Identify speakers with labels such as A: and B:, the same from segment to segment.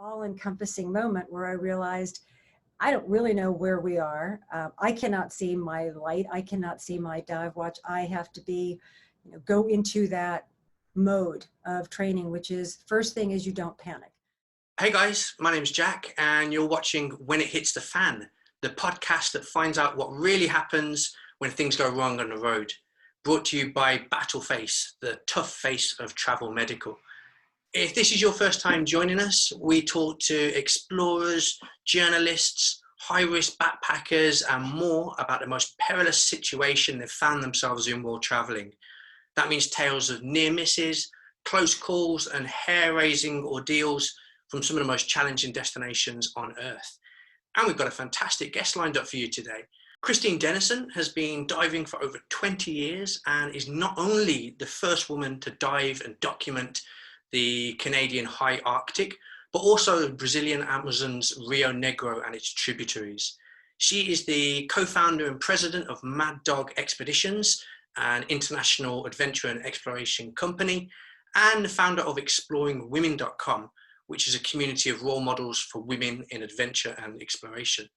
A: all-encompassing moment where I realized I don't really know where we are. I cannot see my light. I cannot see my dive watch. I have to be, go into that mode of training, which is first thing is you don't panic.
B: Hey guys, my name's Jack and you're watching When It Hits the Fan, the podcast that finds out what really happens when things go wrong on the road. Brought to you by Battleface, the tough face of travel medical. If this is your first time joining us, we talk to explorers, journalists, high-risk backpackers and more about the most perilous situation they've found themselves in while traveling. That means tales of near misses, close calls and hair-raising ordeals from some of the most challenging destinations on Earth. And we've got a fantastic guest lined up for you today. Christine Dennison has been diving for over 20 years and is not only the first woman to dive and document the Canadian high Arctic, but also Brazilian Amazon's Rio Negro and its tributaries. She is the co-founder and president of Mad Dog Expeditions, an international adventure and exploration company, and the founder of exploringwomen.com, which is a community of role models for women in adventure and exploration.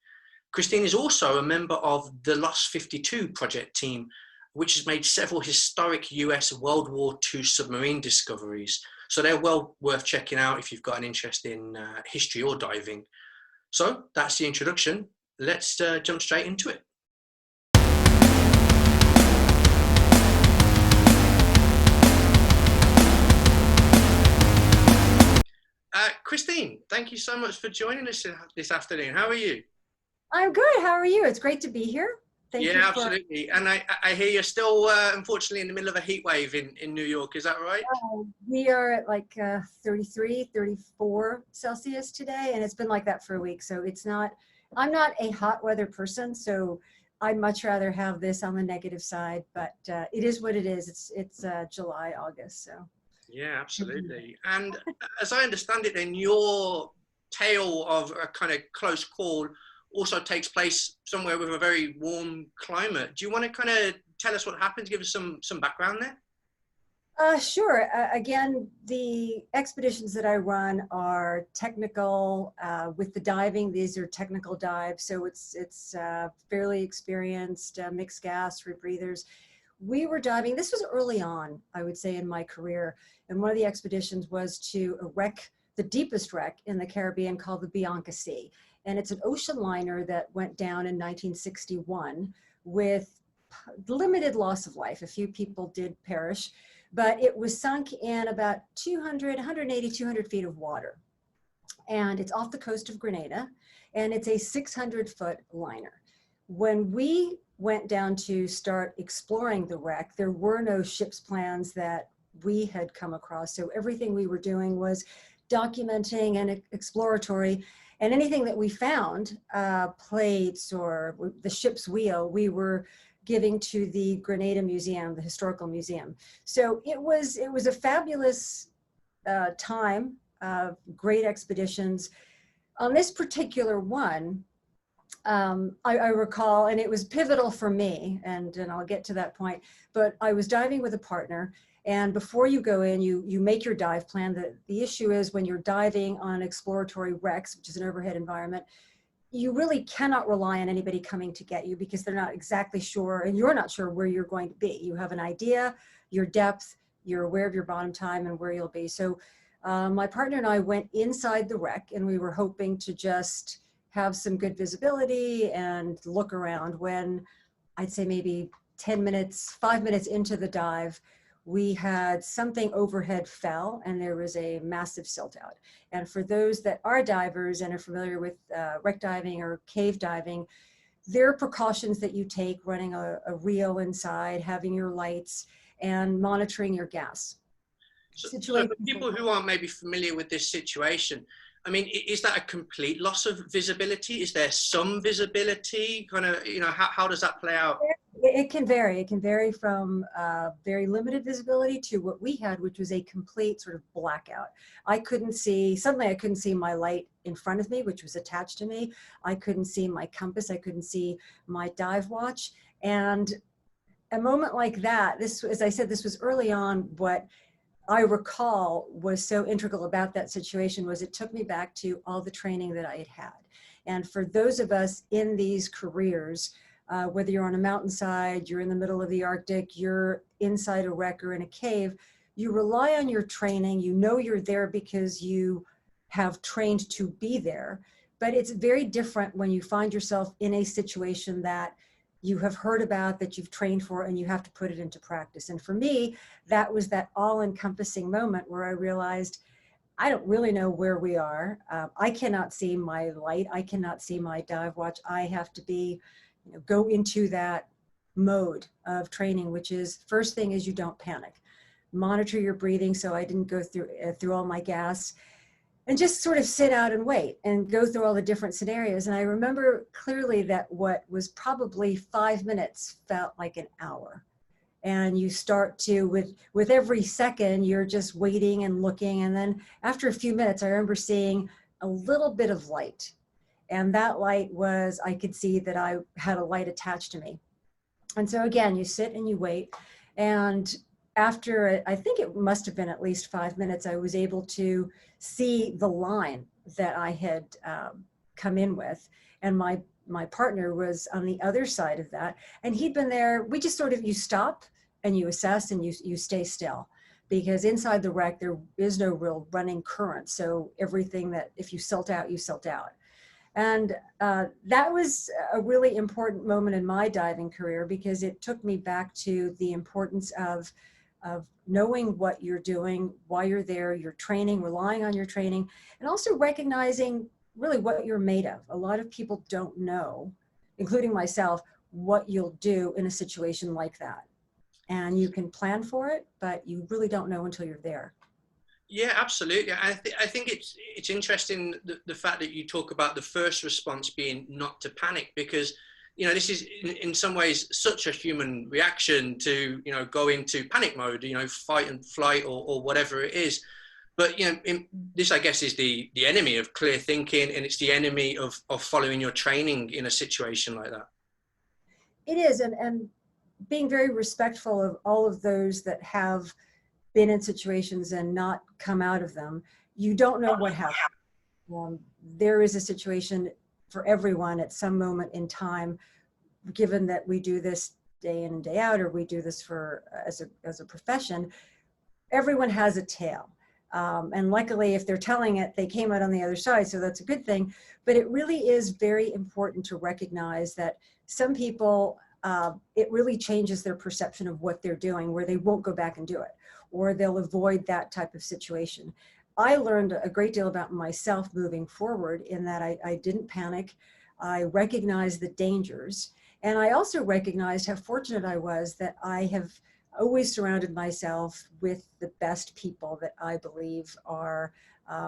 B: Christine is also a member of the Lost 52 project team, which has made several historic US World War II submarine discoveries. So they're well worth checking out if you've got an interest in history or diving. So that's the introduction. Let's jump straight into it. Christine, thank you so much for joining us this afternoon. How are you?
A: I'm good. How are you? It's great to be here.
B: Thank you. Absolutely. And I hear you're still, unfortunately, in the middle of a heat wave in New York. Is that right?
A: We are at like 33, 34 Celsius today, and it's been like that for a week. So I'm not a hot weather person, so I'd much rather have this on the negative side, but it is what it is. It's July, August, so.
B: Yeah, absolutely. And as I understand it, then your tale of a kind of close call also takes place somewhere with a very warm climate. Do you want to kind of tell us what happened? Give us some background there?
A: Sure. Again, the expeditions that I run are technical. With the diving, these are technical dives, so it's fairly experienced mixed gas rebreathers. We were diving, this was early on, I would say, in my career, and one of the expeditions was to a wreck, the deepest wreck in the Caribbean called the Bianca Sea. And it's an ocean liner that went down in 1961 with limited loss of life. A few people did perish, but it was sunk in about 180, 200 feet of water. And it's off the coast of Grenada, and it's a 600-foot liner. When we went down to start exploring the wreck, there were no ship's plans that we had come across. So everything we were doing was documenting and exploratory. And anything that we found, plates or the ship's wheel, we were giving to the Grenada Museum, the historical museum. So it was a fabulous time of great expeditions. On this particular one, I recall, and it was pivotal for me, and I'll get to that point, but I was diving with a partner. And before you go in, you make your dive plan. The issue is when you're diving on exploratory wrecks, which is an overhead environment, you really cannot rely on anybody coming to get you because they're not exactly sure, and you're not sure where you're going to be. You have an idea, your depth, you're aware of your bottom time and where you'll be. So my partner and I went inside the wreck, and we were hoping to just have some good visibility and look around. When I'd say maybe 5 minutes into the dive, we had something overhead fell, and there was a massive silt out. And for those that are divers and are familiar with wreck diving or cave diving, there are precautions that you take, running a reel inside, having your lights, and monitoring your gas.
B: So for people who aren't maybe familiar with this situation, I mean, is that a complete loss of visibility? Is there some visibility? Kind of, how does that play out?
A: It can vary. It can vary from very limited visibility to what we had, which was a complete sort of blackout. Suddenly I couldn't see my light in front of me, which was attached to me. I couldn't see my compass. I couldn't see my dive watch. And a moment like that, as I said, this was early on, but I recall was so integral about that situation was it took me back to all the training that I had had. And for those of us in these careers, whether you're on a mountainside, you're in the middle of the Arctic, you're inside a wreck or in a cave, you rely on your training. You know you're there because you have trained to be there. But it's very different when you find yourself in a situation that you have heard about, that you've trained for, and you have to put it into practice. And for me, that was that all-encompassing moment where I realized I don't really know where we are. I cannot see my light. I cannot see my dive watch. I have to be, go into that mode of training, which is first thing is you don't panic. Monitor your breathing. So I didn't go through all my gas, and just sort of sit out and wait and go through all the different scenarios. And I remember clearly that what was probably 5 minutes felt like an hour. And you start to, with every second, you're just waiting and looking. And then after a few minutes, I remember seeing a little bit of light. And that light was, I could see that I had a light attached to me. And so again, you sit and you wait. And after, I think it must have been at least 5 minutes, I was able to see the line that I had come in with. And my partner was on the other side of that. And he'd been there. We just sort of, you stop and you assess and you stay still, because inside the wreck, there is no real running current. So everything that, if you silt out, you silt out. And that was a really important moment in my diving career, because it took me back to the importance of knowing what you're doing, why you're there, your training, relying on your training, and also recognizing really what you're made of. A lot of people don't know, including myself, what you'll do in a situation like that. And you can plan for it, but you really don't know until you're there.
B: Yeah, absolutely. I think it's interesting the fact that you talk about the first response being not to panic, because this is in some ways such a human reaction to go into panic mode, fight and flight or whatever it is. But this, I guess, is the enemy of clear thinking, and it's the enemy of following your training in a situation like that.
A: It is, and being very respectful of all of those that have been in situations and not come out of them. You don't know what happened. There is a situation for everyone at some moment in time, given that we do this day in and day out, or we do this as a profession. Everyone has a tale. And luckily, if they're telling it, they came out on the other side, so that's a good thing. But it really is very important to recognize that some people, it really changes their perception of what they're doing, where they won't go back and do it, or they'll avoid that type of situation. I learned a great deal about myself moving forward in that I didn't panic. I recognized the dangers. And I also recognized how fortunate I was that I have always surrounded myself with the best people that I believe are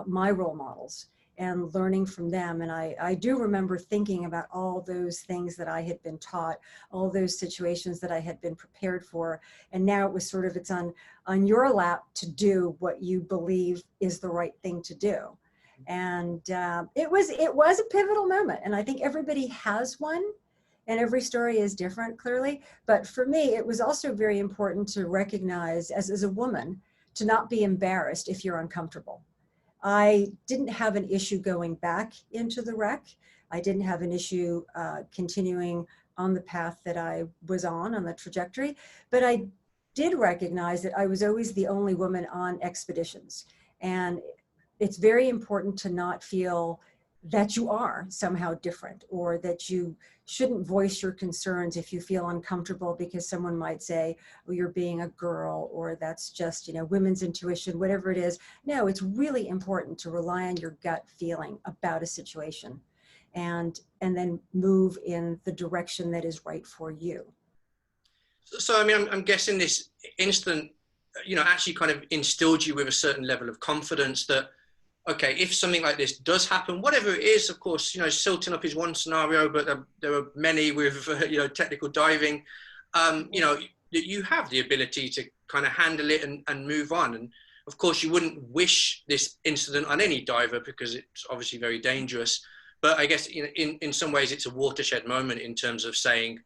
A: my role models, and learning from them. And I do remember thinking about all those things that I had been taught, all those situations that I had been prepared for. And now it was sort of, it's on your lap to do what you believe is the right thing to do. And it was a pivotal moment. And I think everybody has one, and every story is different, clearly. But for me, it was also very important to recognize, as a woman, to not be embarrassed if you're uncomfortable. I didn't have an issue going back into the wreck. I didn't have an issue continuing on the path that I was on the trajectory, but I did recognize that I was always the only woman on expeditions. And it's very important to not feel that you are somehow different, or that you shouldn't voice your concerns if you feel uncomfortable because someone might say, oh, you're being a girl, or that's just, women's intuition, whatever it is. No, it's really important to rely on your gut feeling about a situation, and then move in the direction that is right for you.
B: So, I mean, I'm guessing this incident, actually kind of instilled you with a certain level of confidence that, okay, if something like this does happen, whatever it is, of course, silting up is one scenario, but there are many with, technical diving, that you have the ability to kind of handle it and move on. And of course, you wouldn't wish this incident on any diver because it's obviously very dangerous. But I guess in some ways, it's a watershed moment in terms of saying,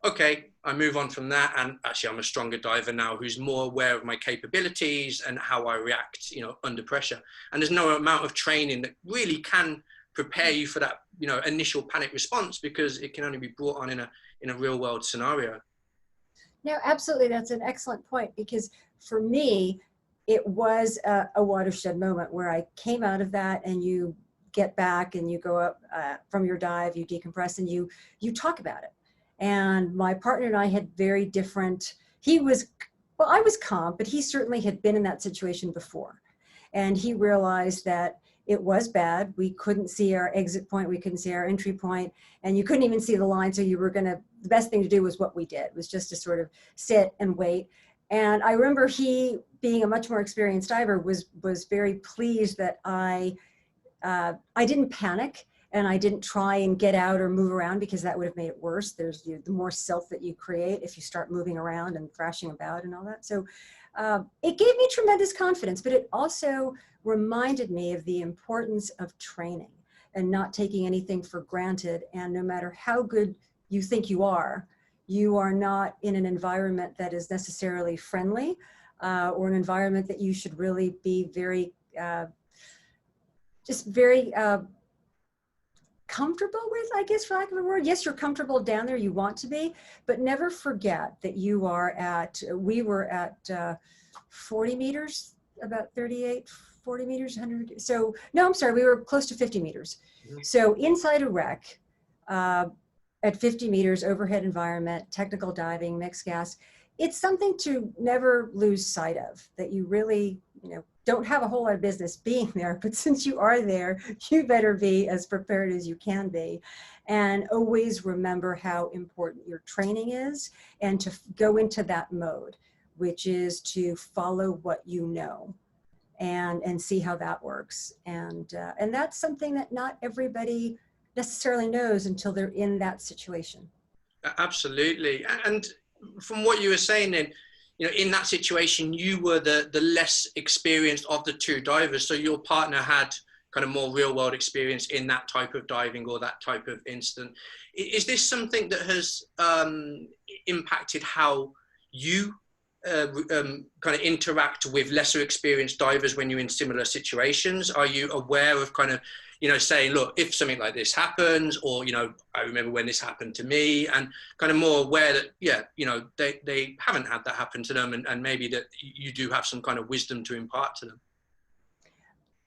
B: okay, I move on from that, and actually I'm a stronger diver now who's more aware of my capabilities and how I react, under pressure. And there's no amount of training that really can prepare you for that, initial panic response, because it can only be brought on in a real world scenario.
A: No, absolutely. That's an excellent point, because for me, it was a watershed moment where I came out of that, and you get back and you go up from your dive, you decompress, and you talk about it. And my partner and I had very different, I was calm, but he certainly had been in that situation before. And he realized that it was bad. We couldn't see our exit point. We couldn't see our entry point, and you couldn't even see the line. So the best thing to do was what we did, was just to sort of sit and wait. And I remember he, being a much more experienced diver, was very pleased that I didn't panic, and I didn't try and get out or move around, because that would have made it worse. There's the more self that you create if you start moving around and thrashing about and all that. So it gave me tremendous confidence, but it also reminded me of the importance of training and not taking anything for granted. And no matter how good you think you are not in an environment that is necessarily friendly, or an environment that you should really be very, very comfortable with, I guess, for lack of a word. Yes, you're comfortable down there, you want to be, but never forget that we were at 40 meters, about 38, 40 meters, 100. So, no, I'm sorry, we were close to 50 meters. Mm-hmm. So inside a wreck, at 50 meters, overhead environment, technical diving, mixed gas, it's something to never lose sight of, that you really, don't have a whole lot of business being there, but since you are there, you better be as prepared as you can be. And always remember how important your training is, and to go into that mode, which is to follow what you know and see how that works. And that's something that not everybody necessarily knows until they're in that situation.
B: Absolutely. And from what you were saying then, in that situation, you were the less experienced of the two divers. So your partner had kind of more real world experience in that type of diving or that type of incident. Is this something that has impacted how you kind of interact with lesser experienced divers when you're in similar situations? Are you aware of kind of, saying, look, if something like this happens, or, I remember when this happened to me, and kind of more aware that, they haven't had that happen to them, and maybe that you do have some kind of wisdom to impart to them?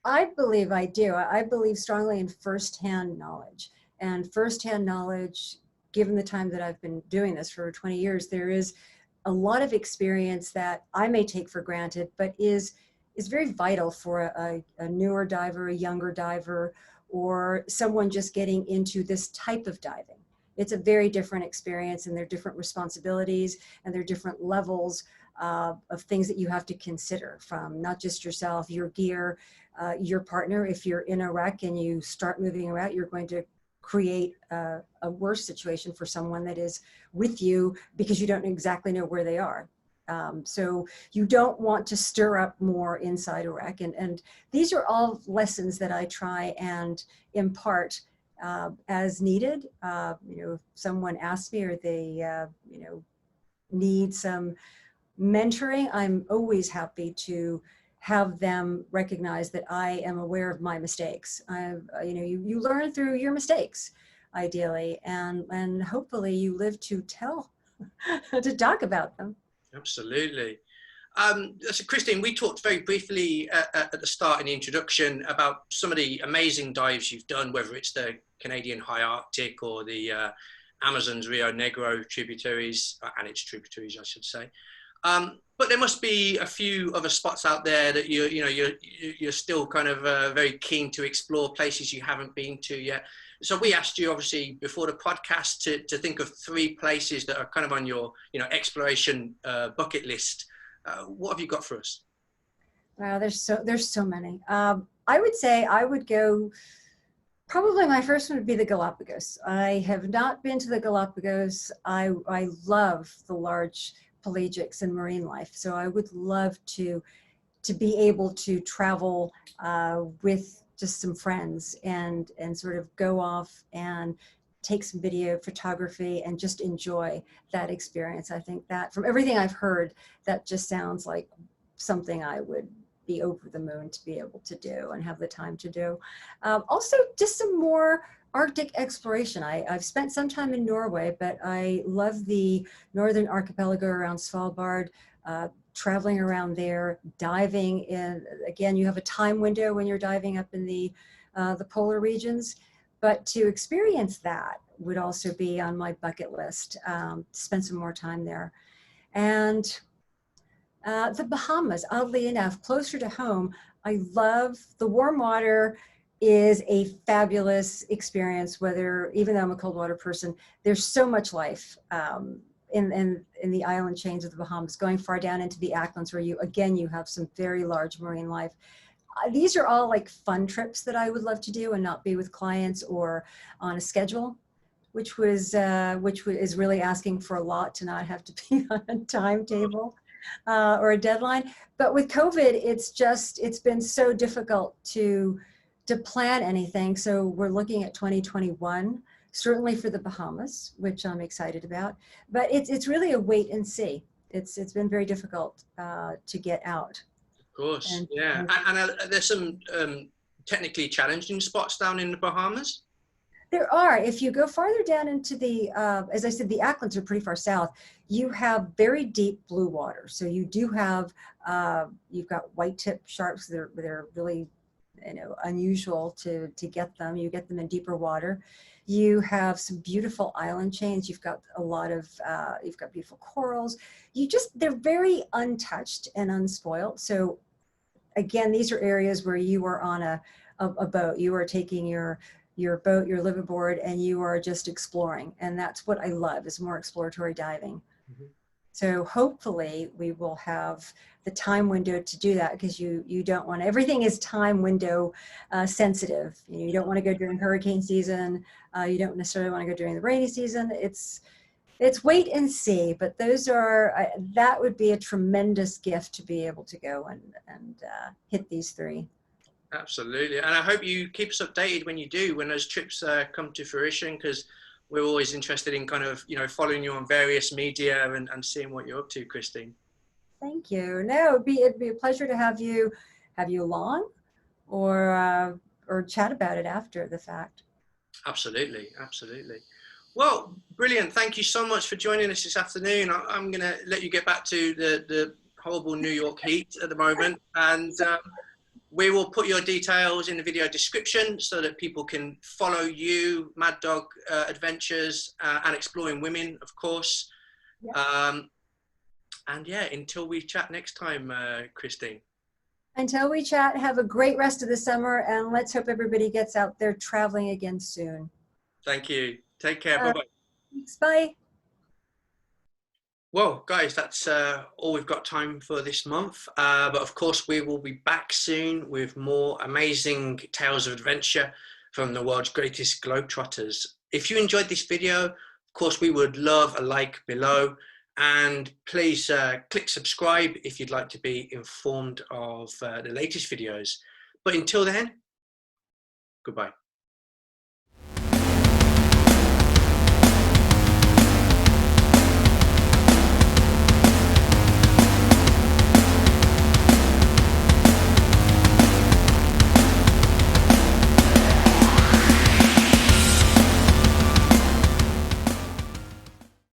A: I believe I do. I believe strongly in firsthand knowledge. And firsthand knowledge, given the time that I've been doing this for 20 years, there is a lot of experience that I may take for granted, but is very vital for a newer diver, a younger diver, or someone just getting into this type of diving. It's a very different experience, and there are different responsibilities, and there are different levels of things that you have to consider, from not just yourself, your gear, your partner. If you're in a wreck and you start moving around, you're going to create a worse situation for someone that is with you, because you don't exactly know where they are. So you don't want to stir up more inside a wreck. And these are all lessons that I try and impart as needed. If someone asks me, or they, need some mentoring, I'm always happy to have them recognize that I am aware of my mistakes. You learn through your mistakes, ideally, and hopefully you live to tell, to talk about them.
B: Absolutely. So Christine, we talked very briefly at the start in the introduction about some of the amazing dives you've done, whether it's the Canadian High Arctic or the Amazon's Rio Negro tributaries, and its tributaries, I should say. But there must be a few other spots out there that you're still kind of very keen to explore, places you haven't been to yet. So we asked you, obviously, before the podcast to think of 3 places that are kind of on your exploration bucket list. What have you got for us?
A: Wow, there's so many. I would say I would go. Probably my first one would be the Galapagos. I have not been to the Galapagos. I love the large pelagics and marine life. So I would love to be able to travel with just some friends and sort of go off and take some video photography and just enjoy that experience. I think that from everything I've heard, that just sounds like something I would be over the moon to be able to do and have the time to do. Also, just some more Arctic exploration. I've spent some time in Norway, but I love the northern archipelago around Svalbard, traveling around there, diving in. Again, you have a time window when you're diving up in the polar regions, but to experience that would also be on my bucket list, spend some more time there. And the Bahamas, oddly enough, closer to home. I love the warm water is a fabulous experience, whether, even though I'm a cold water person, there's so much life in the island chains of the Bahamas, going far down into the Acklands where you have some very large marine life. These are all like fun trips that I would love to do and not be with clients or on a schedule, which is really asking for a lot to not have to be on a timetable or a deadline. But with COVID, it's been so difficult to plan anything. So we're looking at 2021, certainly for the Bahamas, which I'm excited about. But it's really a wait and see. It's been very difficult to get out.
B: Of course, yeah. And there's some technically challenging spots down in the Bahamas?
A: There are. If you go farther down into the, as I said, the Acklands are pretty far south. You have very deep blue water. So you do have, you've got white-tip sharks. They're really, unusual to get them. You get them in deeper water. You have some beautiful island chains. You've got a lot of, you've got beautiful corals. They're very untouched and unspoiled. So again, these are areas where you are on a boat. You are taking your boat, your liveaboard, and you are just exploring. And that's what I love, is more exploratory diving. Mm-hmm. So hopefully we will have the time window to do that, because you don't want, everything is time window sensitive. You don't want to go during hurricane season. You don't necessarily want to go during the rainy season. It's wait and see, but that would be a tremendous gift to be able to go and hit these three.
B: Absolutely. And I hope you keep us updated when those trips come to fruition, because we're always interested in kind of, following you on various media and seeing what you're up to, Christine.
A: Thank you. No, it'd be a pleasure to have you along or chat about it after the fact.
B: Absolutely. Absolutely. Well, brilliant. Thank you so much for joining us this afternoon. I'm going to let you get back to the horrible New York heat at the moment. And we will put your details in the video description so that people can follow you, Mad Dog Adventures, and Exploring Women, of course. Yep. And yeah, until we chat next time, Christine.
A: Until we chat, have a great rest of the summer, and let's hope everybody gets out there traveling again soon.
B: Thank you. Take care. Bye-bye.
A: Thanks. Bye.
B: Well, guys, that's all we've got time for this month. But of course, we will be back soon with more amazing tales of adventure from the world's greatest globetrotters. If you enjoyed this video, of course, we would love a like below. And please click subscribe if you'd like to be informed of the latest videos. But until then, goodbye.